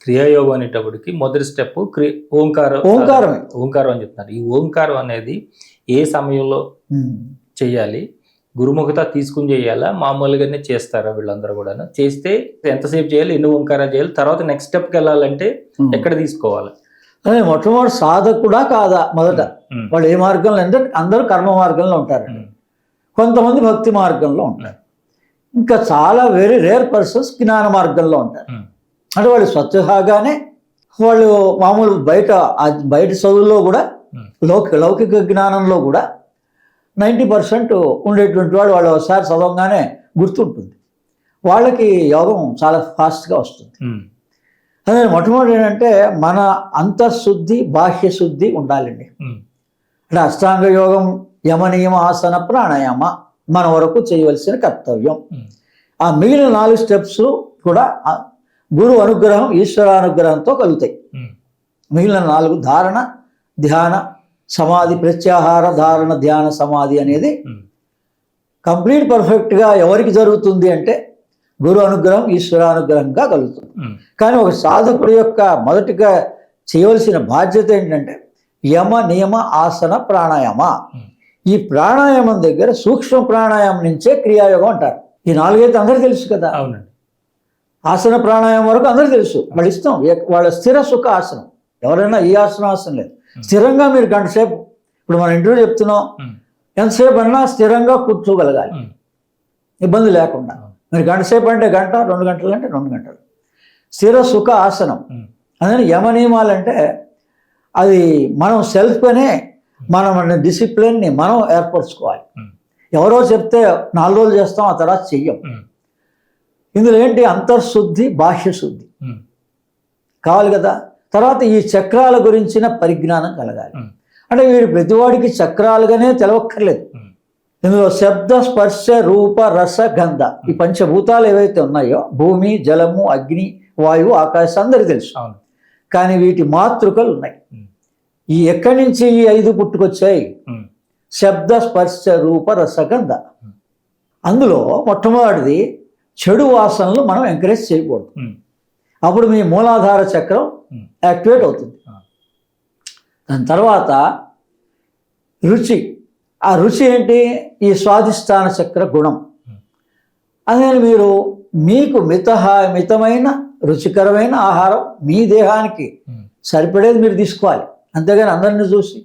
క్రియాయోగం అనేటప్పటికి మొదటి స్టెప్ ఓంకారం. ఓంకారమే. ఓంకారం అని చెప్తున్నారు. ఈ ఓంకారం అనేది ఏ సమయంలో చేయాలి? గురుముఖత తీసుకుని చేయాలా? మామూలుగానే చేస్తారా వీళ్ళందరూ కూడా? చేస్తే ఎంతసేపు చేయాలి? ఎన్ని ఓంకారాలు చేయాలి? తర్వాత నెక్స్ట్ స్టెప్కి వెళ్ళాలంటే ఎక్కడ తీసుకోవాలి? అదే మొట్టమొదటి సాధకుడా కాదా? మొదట వాళ్ళు ఏ మార్గంలో అంటే అందరూ కర్మ మార్గంలో ఉంటారు, కొంతమంది భక్తి మార్గంలో ఉంటారు, ఇంకా చాలా వెరీ రేర్ పర్సన్స్ జ్ఞాన మార్గంలో ఉంటారు. అంటే వాళ్ళు స్వచ్ఛగానే వాళ్ళు మామూలు బయట చదువుల్లో కూడా లౌకిక జ్ఞానంలో కూడా 90% ఉండేటువంటి వాళ్ళు ఒకసారి చదవగానే గుర్తుంటుంది. వాళ్ళకి యోగం చాలా ఫాస్ట్గా వస్తుంది. అదే మొట్టమొదటి ఏంటంటే మన అంతఃశుద్ధి బాహ్య శుద్ధి ఉండాలండి. అంటే అష్టాంగ యోగం యమ నియమ ఆసన ప్రాణాయామ మన వరకు చేయవలసిన కర్తవ్యం. ఆ మిగిలిన 4 స్టెప్స్ కూడా గురు అనుగ్రహం ఈశ్వరానుగ్రహంతో కలుగుతాయి. మిగిలిన 4 ధారణ ధ్యాన సమాధి ప్రత్యాహార ధారణ ధ్యాన సమాధి అనేది కంప్లీట్ పర్ఫెక్ట్గా ఎవరికి జరుగుతుంది అంటే గురు అనుగ్రహం ఈశ్వరానుగ్రహంగా కలుగుతుంది. కానీ ఒక సాధకుడి యొక్క మొదటిగా చేయవలసిన బాధ్యత ఏంటంటే యమ నియమ ఆసన ప్రాణాయామ. ఈ ప్రాణాయామం దగ్గర సూక్ష్మ ప్రాణాయామం నుంచే క్రియాయోగం అంటారు. ఈ 4 అయితే అందరికీ తెలుసు కదా. అవునండి. ఆసన ప్రాణాయామం వరకు అందరికీ తెలుసు. వాళ్ళ ఇష్టం, వాళ్ళ స్థిర సుఖ ఆసనం. ఎవరైనా ఈ ఆసనం లేదు, స్థిరంగా మీరు గంట సేపు, ఇప్పుడు మన ఇంటర్వ్యూ చెప్తున్నాం, ఎంతసేపు అన్నా స్థిరంగా కూర్చోగలగాలి, ఇబ్బంది లేకుండా. మీరు గంట సేపు అంటే గంట, 2 గంటలు అంటే 2 గంటలు స్థిర సుఖ ఆసనం. అదే యమ నియమాలు అంటే అది మనం సెల్ఫ్గానే మన డిసిప్లిన్ని మనం ఏర్పరచుకోవాలి. ఎవరో చెప్తే 4 రోజులు చేస్తాం, ఆ తర్వాత చెయ్యం. ఇందులో ఏంటి? అంతర్శుద్ధి బాహ్య శుద్ధి కావాలి కదా. తర్వాత ఈ చక్రాల గురించిన పరిజ్ఞానం కలగాలి. అంటే వీరు ప్రతివాడికి చక్రాలుగానే తెలవక్కర్లేదు. ఇందులో శబ్ద స్పర్శ రూప రస గంధ ఈ పంచభూతాలు ఏవైతే ఉన్నాయో భూమి జలము అగ్ని వాయువు ఆకాశం అందరికీ తెలుసు. కానీ వీటి మాతృకలు ఉన్నాయి. ఈ ఎక్కడి నుంచి ఈ 5 పుట్టుకొచ్చాయి? శబ్ద స్పర్శ రూప రసగంధ. అందులో మొట్టమొదటిది చెడు వాసనలు మనం ఎంకరేజ్ చేయకూడదు. అప్పుడు మీ మూలాధార చక్రం యాక్టివేట్ అవుతుంది. దాని తర్వాత రుచి. ఆ రుచి ఏంటి? ఈ స్వాదిష్టాన చక్ర గుణం. అదే మీకు మితమైన రుచికరమైన ఆహారం మీ దేహానికి సరిపడేది మీరు తీసుకోవాలి. అంతేగాని అందరినీ చూసి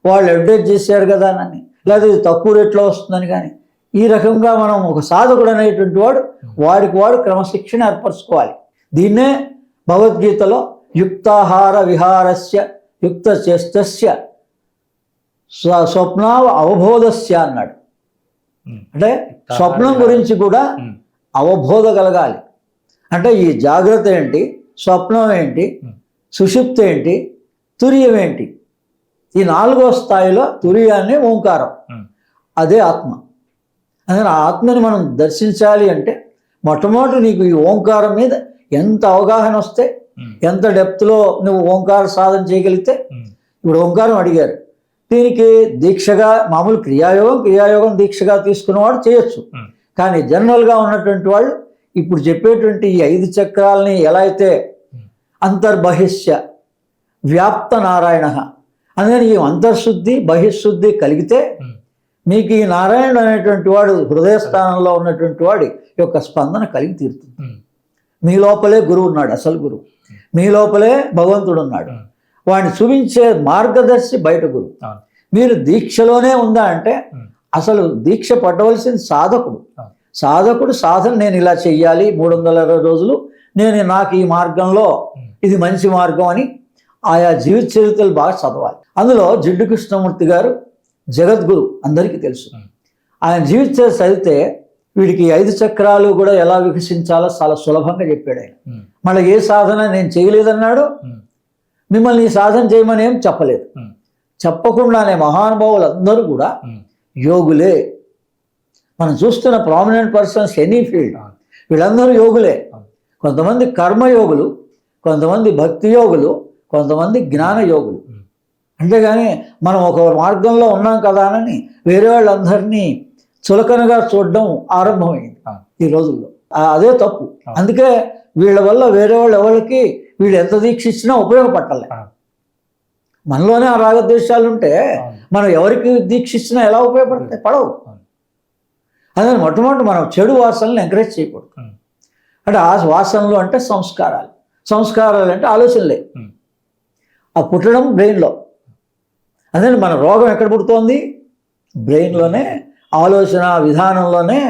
వాళ్ళు అడ్వైజ్ చేశారు కదా అని, లేదా ఇది తక్కువ రేట్లో వస్తుందని కానీ, ఈ రకంగా మనం ఒక సాధకుడు అనేటువంటి వాడు క్రమశిక్షణ ఏర్పరచుకోవాలి. దీన్నే భగవద్గీతలో యుక్తాహార విహారస్య యుక్త చేష్టస్య స్వప్నావ అవబోధస్య అన్నాడు. అంటే స్వప్నం గురించి కూడా అవబోధ కలగాలి. అంటే ఈ జాగ్రత్త ఏంటి, స్వప్నం ఏంటి, సుషుప్తి ఏంటి, తురియం ఏంటి, ఈ 4వ స్థాయిలో తురియాన్ని ఓంకారం, అదే ఆత్మ. అదే ఆత్మని మనం దర్శించాలి అంటే మొట్టమొదటి నీకు ఈ ఓంకారం మీద ఎంత అవగాహన వస్తే, ఎంత డెప్త్లో నువ్వు ఓంకార సాధన చేయగలిగితే. ఇప్పుడు ఓంకారం అడిగారు, దీనికి దీక్షగా మామూలు క్రియాయోగం దీక్షగా తీసుకున్నవాడు చేయొచ్చు. కానీ జనరల్గా ఉన్నటువంటి వాళ్ళు ఇప్పుడు చెప్పేటువంటి ఈ 5 చక్రాలని ఎలా అయితే అంతర్బహిష్య వ్యాప్త నారాయణ అనేది ఈ అంతర్శుద్ధి బహిశుద్ధి కలిగితే మీకు ఈ నారాయణుడు అనేటువంటి వాడు హృదయస్థానంలో ఉన్నటువంటి వాడి యొక్క స్పందన కలిగి తీరుతుంది. మీ లోపలే గురువు ఉన్నాడు, అసలు గురువు మీ లోపలే భగవంతుడు ఉన్నాడు. వాడిని చూపించే మార్గదర్శి బయట గురువు. మీరు దీక్షలోనే ఉందా అంటే అసలు దీక్ష పట్టవలసింది సాధకుడు సాధన నేను ఇలా చెయ్యాలి 360 రోజులు, నాకు ఈ మార్గంలో ఇది మంచి మార్గం అని ఆయా జీవిత చరిత్రలు బాగా చదవాలి. అందులో జిడ్డు కృష్ణమూర్తి గారు జగద్గురు అందరికీ తెలుసు. ఆయన జీవిత చరిత్ర చదివితే వీడికి 5 చక్రాలు కూడా ఎలా వికసించాలో చాలా సులభంగా చెప్పాడు ఆయన. మళ్ళీ ఏ సాధన నేను చేయలేదన్నాడు, మిమ్మల్ని ఈ సాధన చేయమని ఏం చెప్పలేదు. చెప్పకుండానే మహానుభావులు అందరూ కూడా యోగులే. మనం చూస్తున్న ప్రామినెంట్ పర్సన్స్ ఎనీ ఫీల్డ్ వీళ్ళందరూ యోగులే. కొంతమంది కర్మయోగులు, కొంతమంది భక్తి యోగులు, కొంతమంది జ్ఞాన యోగులు. అంతేగాని మనం ఒక మార్గంలో ఉన్నాం కదా అని వేరే వాళ్ళందరినీ చులకనగా చూడడం ఆరంభమైంది ఈ రోజుల్లో. అదే తప్పు. అందుకే వీళ్ళ వల్ల వేరే వాళ్ళు ఎవరికి వీళ్ళు ఎంత దీక్ష ఇచ్చినా ఉపయోగపడాలి. మనలోనే ఆ రాగద్వేషాలు ఉంటే మనం ఎవరికి దీక్ష ఇచ్చినా ఎలా ఉపయోగపడతాయి? పడవు. అదే మొట్టమొదటి మనం చెడు వాసనలను ఎంకరేజ్ చేయకూడదు. అంటే ఆ వాసనలు అంటే సంస్కారాలు, సంస్కారాలు అంటే ఆలోచనలే. ఆ పుట్టడం బ్రెయిన్లో. అదే మన రోగం ఎక్కడ పుడుతోంది? బ్రెయిన్లోనే, ఆలోచన విధానంలోనే,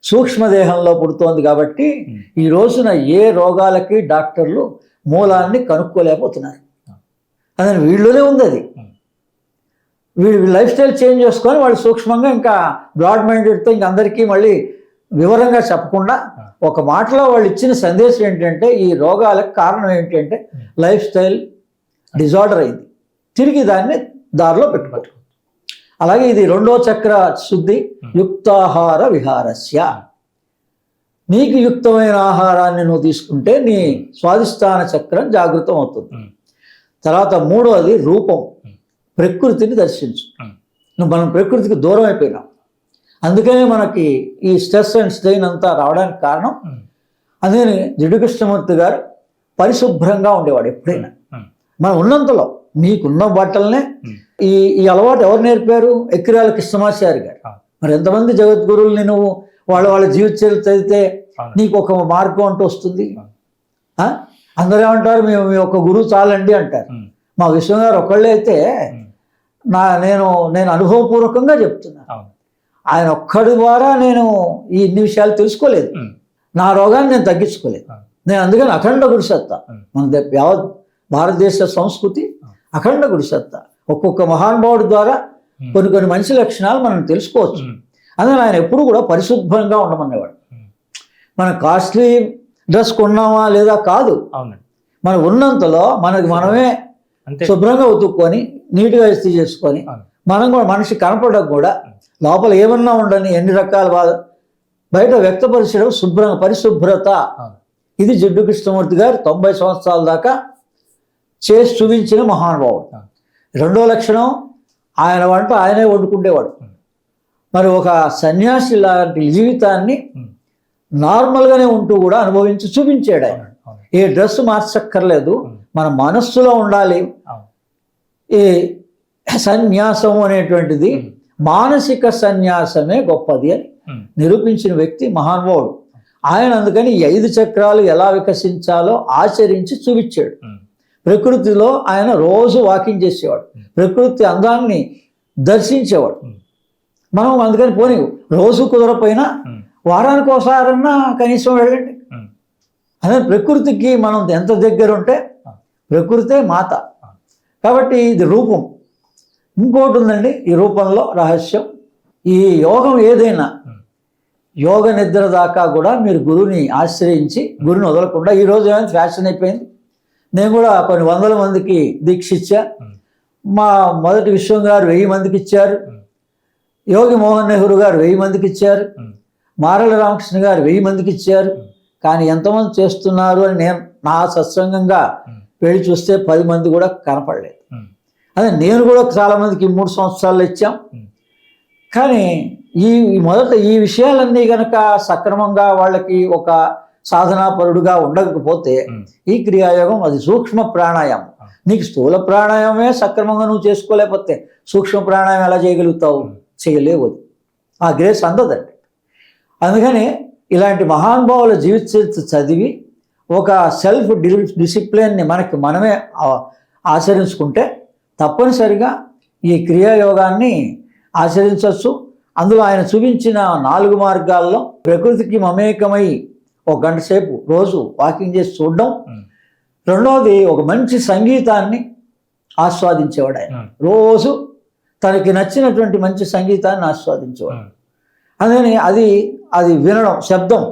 సూక్ష్మదేహంలో పుడుతోంది. కాబట్టి ఈ రోజున ఏ రోగాలకి డాక్టర్లు మూలాన్ని కనుక్కోలేకపోతున్నారు. అదే వీళ్ళలోనే ఉంది అది. వీళ్ళు లైఫ్ స్టైల్ చేంజ్ చేసుకొని వాళ్ళు సూక్ష్మంగా ఇంకా బ్రాడ్ మైండెడ్తో ఇంక అందరికీ మళ్ళీ వివరంగా చెప్పకుండా ఒక మాటలో వాళ్ళు ఇచ్చిన సందేశం ఏంటంటే ఈ రోగాలకు కారణం ఏంటంటే లైఫ్ స్టైల్ డిజార్డర్ అయింది, తిరిగి దాన్ని దారిలో పెట్టుకోవచ్చు. అలాగే ఇది 2వ చక్ర శుద్ధి, యుక్తాహార విహారస్య. నీకు యుక్తమైన ఆహారాన్ని నువ్వు తీసుకుంటే నీ స్వాదిష్టాన చక్రం జాగృతం అవుతుంది. తర్వాత 3వది రూపం, ప్రకృతిని దర్శించు. మనం ప్రకృతికి దూరం అయిపోయినాం. అందుకనే మనకి ఈ స్ట్రెస్ అండ్ స్ట్రెయిన్ అంతా రావడానికి కారణం. అందుకని జిడ్డు కృష్ణమూర్తి గారు పరిశుభ్రంగా ఉండేవాడు ఎప్పుడైనా. మనం ఉన్నంతలో మీకున్న బట్టలనే ఈ అలవాటు ఎవరు నేర్పారు? ఎక్కిరాల కృష్ణమాచారి గారు. మరి ఎంతమంది జగద్గురువుల్ని నువ్వు వాళ్ళ జీవిత చరిత్ర చదివితే నీకు ఒక మార్గం అంటూ వస్తుంది. అందరూ ఏమంటారు? మీ ఒక గురువు చాలండి అంటారు. మా విశ్వం గారు ఒకళ్ళే అయితే నేను అనుభవపూర్వకంగా చెప్తున్నాను. ఆయన ఒక్కడి ద్వారా నేను ఈ ఇన్ని విషయాలు తెలుసుకోలేదు. నా రోగాన్ని నేను తగ్గించుకోలేదు. నేను అందుకని అఖండ గురుసత్తా. మన యావత్ భారతదేశ సంస్కృతి అఖండ గురుసత్తా. ఒక్కొక్క మహానుభావుడి ద్వారా కొన్ని మంచి లక్షణాలు మనం తెలుసుకోవచ్చు. అందుకని ఆయన ఎప్పుడు కూడా పరిశుభ్రంగా ఉండమనేవాడు. మనం కాస్ట్లీ డ్రెస్ కొన్నామా లేదా కాదు, మన ఉన్నంతలో మనమే శుభ్రంగా ఉతుక్కొని నీట్గా ఇస్త్రీ చేసుకొని మనం కూడా మనిషి కనపడడం కూడా లోపల ఏమన్నా ఉండని ఎన్ని రకాల బయట వ్యక్తపరిచడం శుభ్రంగా పరిశుభ్రత. ఇది జిడ్డు కృష్ణమూర్తి గారు 90 సంవత్సరాల దాకా చేసి చూపించిన మహానుభావుడు. 2వ లక్షణం, ఆయన వంట ఆయనే వండుకుండేవాడు. మరి ఒక సన్యాసి లాంటి జీవితాన్ని నార్మల్గానే ఉంటూ కూడా అనుభవించి చూపించాడు ఆయన. ఏ డ్రెస్ మార్చక్కర్లేదు, మన మనస్సులో ఉండాలి. ఈ సన్యాసం అనేటువంటిది మానసిక సన్యాసమే గొప్పది అని నిరూపించిన వ్యక్తి మహానుభావుడు ఆయన. అందుకని ఈ 5 చక్రాలు ఎలా వికసించాలో ఆచరించి చూపించాడు. ప్రకృతిలో ఆయన రోజు వాకింగ్ చేసేవాడు, ప్రకృతి అందాన్ని దర్శించేవాడు. మనం అందుకని పోనీ రోజు కుదరపోయినా వారానికి ఒకసారన్నా కనీసం వెళ్ళండి. అదే ప్రకృతికి మనం ఎంత దగ్గర ఉంటే ప్రకృతే మాత. కాబట్టి ఇది రూపం. ఇంకోటి ఉందండి ఈ రూపంలో రహస్యం. ఈ యోగం ఏదైనా యోగ నిద్ర దాకా కూడా మీరు గురువుని ఆశ్రయించి గురుని వదలకుండా, ఈరోజు ఏమైనా ఫ్యాషన్ అయిపోయింది. నేను కూడా కొన్ని 100 మందికి దీక్ష ఇచ్చా. మా మొదటి విశ్వం గారు 1000 మందికి ఇచ్చారు. యోగి మోహన్ నెహ్రూ గారు 1000 మందికి ఇచ్చారు. మారల రామకృష్ణ గారు 1000 మందికి ఇచ్చారు. కానీ ఎంతమంది చేస్తున్నారు అని నేను నా సత్సంగంగా వెళ్ళి చూస్తే 10 మంది కూడా కనపడలేదు. అదే నేను కూడా చాలామందికి 3 సంవత్సరాలు ఇచ్చాం. కానీ మొదట ఈ విషయాలన్నీ కనుక సక్రమంగా వాళ్ళకి ఒక సాధనాపరుడుగా ఉండకపోతే ఈ క్రియాయోగం అది సూక్ష్మ ప్రాణాయామం. నీకు స్థూల ప్రాణాయామమే సక్రమంగా నువ్వు చేసుకోలేకపోతే సూక్ష్మ ప్రాణాయామం ఎలా చేయగలుగుతావు? చేయలేవు. అది ఆ గ్రేస్ అందదండి. అందుకని ఇలాంటి మహానుభావుల జీవిత చరిత్ర చదివి ఒక సెల్ఫ్ డిసిప్లిన్ని మనమే ఆచరించుకుంటే తప్పనిసరిగా ఈ క్రియాయోగాన్ని ఆచరించవచ్చు. అందులో ఆయన చూపించిన 4 మార్గాల్లో ప్రకృతికి మమేకమై 1 గంట సేపు రోజు వాకింగ్ చేసి చూడడం. 2వది ఒక మంచి సంగీతాన్ని ఆస్వాదించేవాడు ఆయన. రోజు తనకి నచ్చినటువంటి మంచి సంగీతాన్ని ఆస్వాదించేవాడు. అందుకని అది వినడం, శబ్దం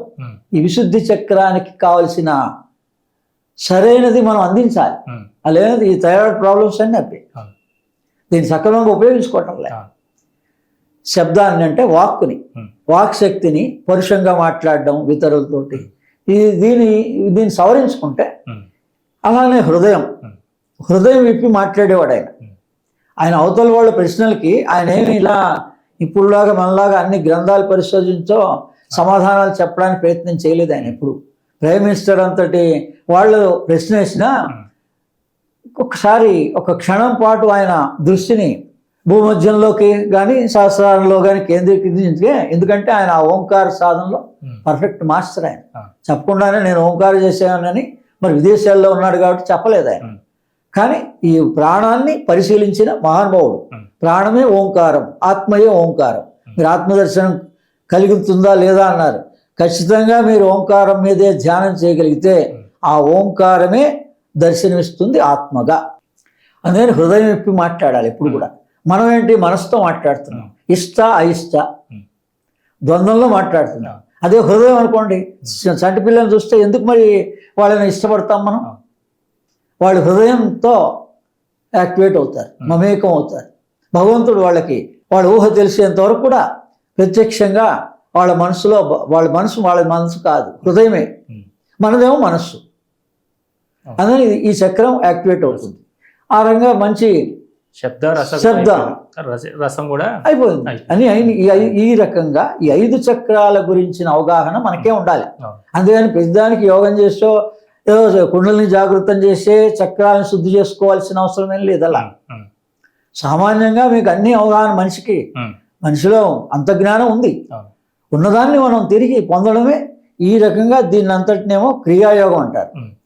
ఈ విశుద్ధి చక్రానికి కావలసిన సరైనది మనం అందించాలి. అలాగే ఈ థైరాయిడ్ ప్రాబ్లమ్స్ అన్నీ అవి దీన్ని సక్రమంగా ఉపయోగించుకోవటం లేదు. శబ్దాన్ని అంటే వాక్కుని, వాక్ శక్తిని పరుషంగా మాట్లాడడం ఇతరులతోటి, దీన్ని సవరించుకుంటే అలానే హృదయం విప్పి మాట్లాడేవాడు ఆయన అవతల వాళ్ళ ప్రశ్నలకి ఆయన ఏమి ఇలా ఇప్పుడులాగా మనలాగా అన్ని గ్రంథాలు పరిశోధించో సమాధానాలు చెప్పడానికి ప్రయత్నం చేయలేదు ఆయన. ఎప్పుడు ప్రైమ్ మినిస్టర్ అంతటి వాళ్ళు ప్రశ్న వేసినా ఒకసారి ఒక క్షణం పాటు ఆయన దృష్టిని భూమధ్యంలోకి కానీ సహస్రారంలో కానీ కేంద్రీకరించే, ఎందుకంటే ఆయన ఆ ఓంకార సాధనలో పర్ఫెక్ట్ మాస్టర్ ఆయన. చెప్పకుండానే నేను ఓంకారం చేశానని, మరి విదేశాల్లో ఉన్నాడు కాబట్టి చెప్పలేదు ఆయన. కానీ ఈ ప్రాణాన్ని పరిశీలించిన మహానుభావుడు. ప్రాణమే ఓంకారం, ఆత్మయే ఓంకారం. మీరు ఆత్మదర్శనం కలుగుతుందా లేదా అన్నారు. ఖచ్చితంగా మీరు ఓంకారం మీదే ధ్యానం చేయగలిగితే ఆ ఓంకారమే దర్శనమిస్తుంది ఆత్మగా. అందుకని హృదయం ఇప్పి మాట్లాడాలి ఎప్పుడు కూడా. మనం ఏంటి మనసుతో మాట్లాడుతున్నాం, ఇష్ట అయిష్ట ద్వంద్వంలో మాట్లాడుతున్నాం. అదే హృదయం అనుకోండి, చంటి పిల్లల్ని చూస్తే ఎందుకు మరి వాళ్ళని ఇష్టపడతాం మనం? వాళ్ళు హృదయంతో యాక్టివేట్ అవుతారు, మమేకం అవుతారు. భగవంతుడు వాళ్ళకి వాళ్ళ ఊహ తెలిసేంత వరకు కూడా ప్రత్యక్షంగా వాళ్ళ మనసులో, వాళ్ళ మనసు కాదు, హృదయమే. మనదేమో మనస్సు. అందుకని ఈ చక్రం యాక్టివేట్ అవుతుంది. ఆ రంగా మంచి శబ్ద రసం కూడా అయిపోయింది అని ఈ రకంగా ఈ 5 చక్రాల గురించిన అవగాహన మనకే ఉండాలి. అందుకని ప్రతిదానికి యోగం చేసో ఏదో కుండలిని జాగృతం చేసే చక్రాలను శుద్ధి చేసుకోవాల్సిన అవసరం ఏం లేదు. అలా సామాన్యంగా మీకు అన్ని అవగాహన మనిషిలో అంత జ్ఞానం ఉంది. ఉన్నదాన్ని మనం తిరిగి పొందడమే ఈ రకంగా దీన్ని అంతటినేమో క్రియాయోగం అంటారు.